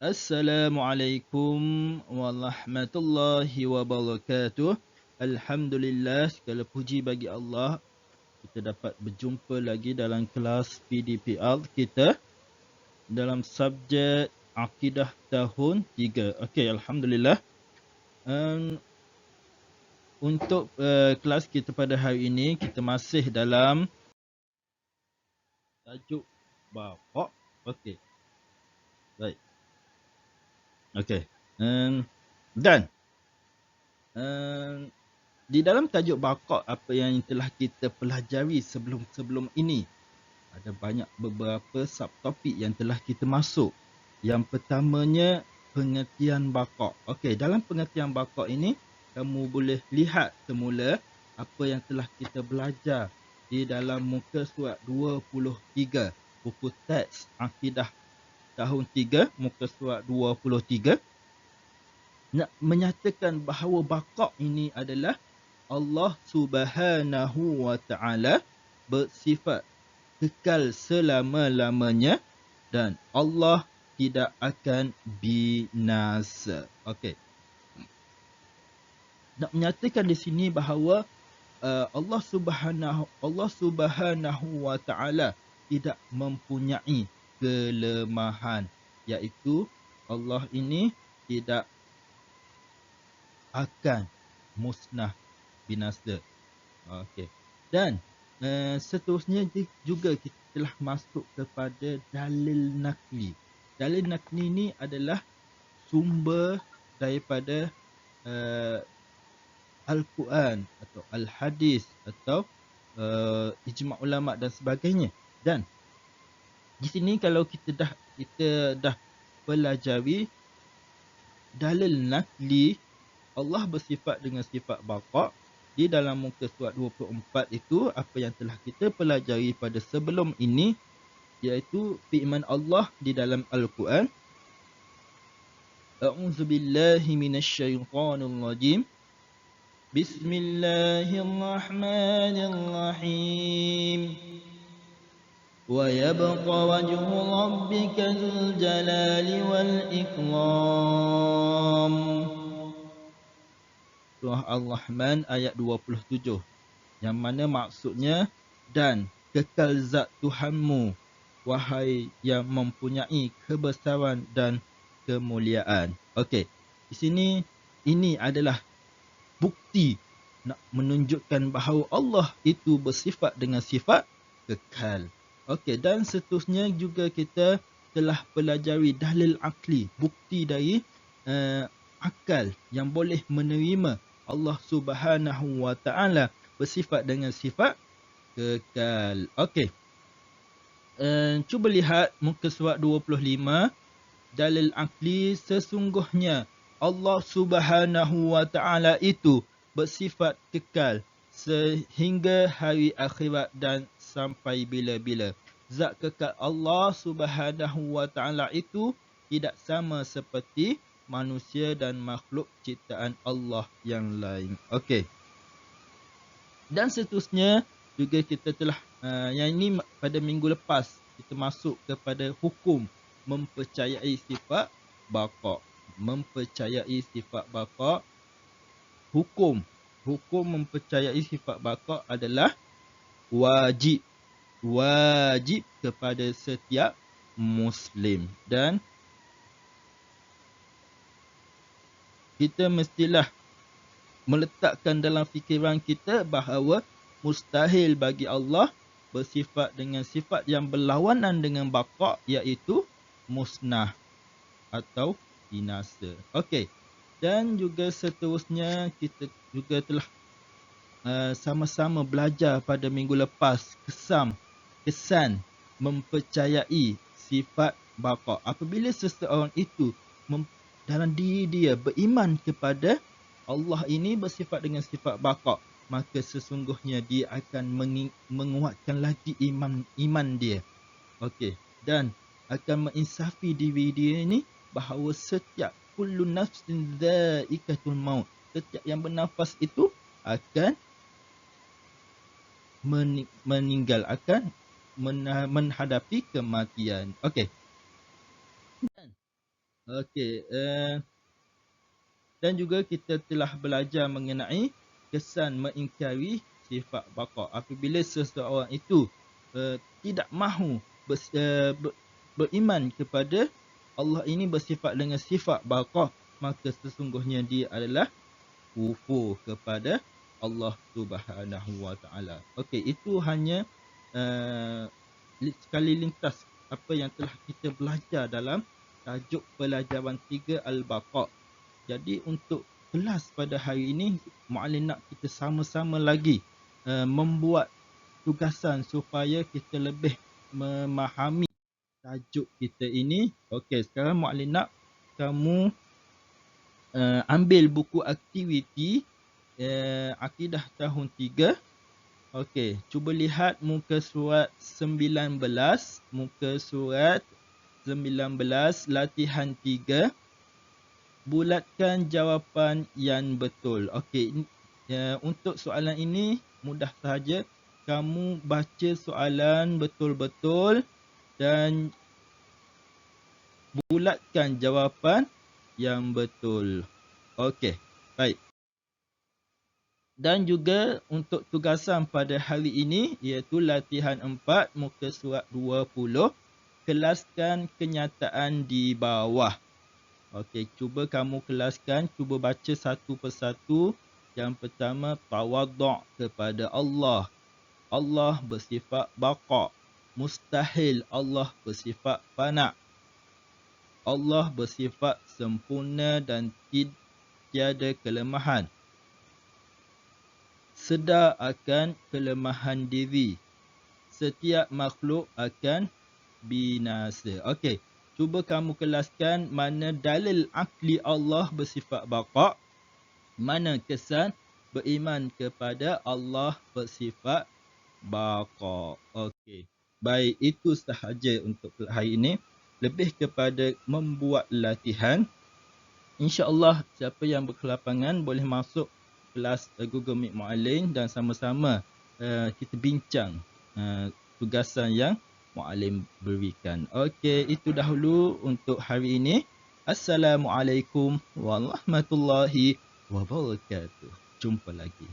Assalamualaikum warahmatullahi wabarakatuh. Alhamdulillah, segala puji bagi Allah. Kita dapat berjumpa lagi dalam kelas PDPR kita dalam subjek Akidah tahun 3. Okey, Alhamdulillah. Untuk kelas kita pada hari ini, kita masih dalam tajuk Baqarah. Okey, baik. Okey. Dan di dalam tajuk Baqarah, apa yang telah kita pelajari sebelum ini, ada banyak beberapa subtopik yang telah kita masuk. Yang pertamanya, pengertian Baqarah. Okey, dalam pengertian Baqarah ini, kamu boleh lihat semula apa yang telah kita belajar di dalam muka surat 23, buku teks Akidah tahun 3, muka surat 23, nak menyatakan bahawa Baqarah ini adalah Allah Subhanahu wa taala bersifat kekal selama-lamanya dan Allah tidak akan binasa. Okey. Nak menyatakan di sini bahawa Allah Subhanahu wa taala tidak mempunyai kelemahan, iaitu Allah ini tidak akan musnah, binasa. Okey. Dan seterusnya juga kita telah masuk kepada dalil nakli. Dalil nakli ni adalah sumber daripada Al-Quran atau Al-Hadis atau ijma' ulama' dan sebagainya. Dan di sini kalau kita dah pelajari dalil nakli, Allah bersifat dengan sifat Baqa'. Di dalam muka surat 24 itu, apa yang telah kita pelajari pada sebelum ini, iaitu firman Allah di dalam Al-Quran. A'udzubillahi minasyaitanir rajim. Bismillahirrahmanirrahim. Wa yabqa wajhu rabbika dzul jalali wal ikram. Surah Al-Rahman ayat 27, yang mana maksudnya, dan kekal zat Tuhanmu, wahai yang mempunyai kebesaran dan kemuliaan. Okey, di sini ini adalah bukti nak menunjukkan bahawa Allah itu bersifat dengan sifat kekal. Okey, dan seterusnya juga kita telah pelajari dalil akli, bukti dari akal yang boleh menerima Allah Subhanahu wa taala bersifat dengan sifat kekal. Okey. Cuba lihat muka surat 25, dalil akli. Sesungguhnya Allah Subhanahu wa taala itu bersifat kekal sehingga hari akhirat dan sampai bila-bila. Zat kekal Allah Subhanahu wa taala itu tidak sama seperti manusia dan makhluk ciptaan Allah yang lain. Okey. Dan seterusnya juga kita telah yang ini pada minggu lepas kita masuk kepada hukum mempercayai sifat Baqa'. Mempercayai sifat Baqa'. Hukum mempercayai sifat Baqa' adalah wajib. Wajib kepada setiap Muslim. Dan kita mestilah meletakkan dalam fikiran kita bahawa mustahil bagi Allah bersifat dengan sifat yang berlawanan dengan Baqa', iaitu musnah atau binasa. Okey. Dan juga seterusnya kita juga telah sama-sama belajar pada minggu lepas kesan mempercayai sifat Baqa'. Apabila seseorang itu dalam diri dia beriman kepada Allah ini bersifat dengan sifat Baqa', maka sesungguhnya dia akan menguatkan lagi iman dia. Okey. Dan akan menginsafi diri dia ini bahawa setiap kullu nafsin dha'iqatul maut, setiap yang bernafas itu akan meninggal, akan menghadapi kematian. Okey. Okey, dan juga kita telah belajar mengenai kesan mengingkari sifat baqa. Apabila seseorang itu tidak mahu beriman kepada Allah ini bersifat dengan sifat baqa, maka sesungguhnya dia adalah kufur kepada Allah Subhanahu Wa Taala. Okey, itu hanya sekali lintas apa yang telah kita belajar dalam tajuk pelajaran 3 Al-Baqa. Jadi untuk kelas pada hari ini, Muallim nak kita sama-sama lagi membuat tugasan supaya kita lebih memahami tajuk kita ini. Okey, sekarang Muallim nak kamu ambil buku aktiviti Akidah tahun 3. Okey, cuba lihat muka surat 19, muka surat 19 latihan 3. Bulatkan jawapan yang betul. Okey, untuk soalan ini mudah sahaja. Kamu baca soalan betul-betul dan bulatkan jawapan yang betul. Okey, baik. Dan juga untuk tugasan pada hari ini iaitu latihan 4 muka surat 20, kelaskan kenyataan di bawah. Okey, cuba kamu kelaskan, cuba baca satu persatu. Yang pertama, tawaddu' kepada Allah. Allah bersifat baqa. Mustahil Allah bersifat fana'. Allah bersifat sempurna dan tiada kelemahan. Sedar akan kelemahan diri. Setiap makhluk akan binasa. Okey, cuba kamu kelaskan mana dalil akli Allah bersifat baqa, mana kesan beriman kepada Allah bersifat baqa. Okey, baik, itu sahaja untuk hari ini. Lebih kepada membuat latihan. InsyaAllah siapa yang berkelapangan boleh masuk kelas Google Meet Muallim dan sama-sama kita bincang tugasan yang Muallim berikan. Okey, itu dahulu untuk hari ini. Assalamualaikum warahmatullahi wabarakatuh. Jumpa lagi.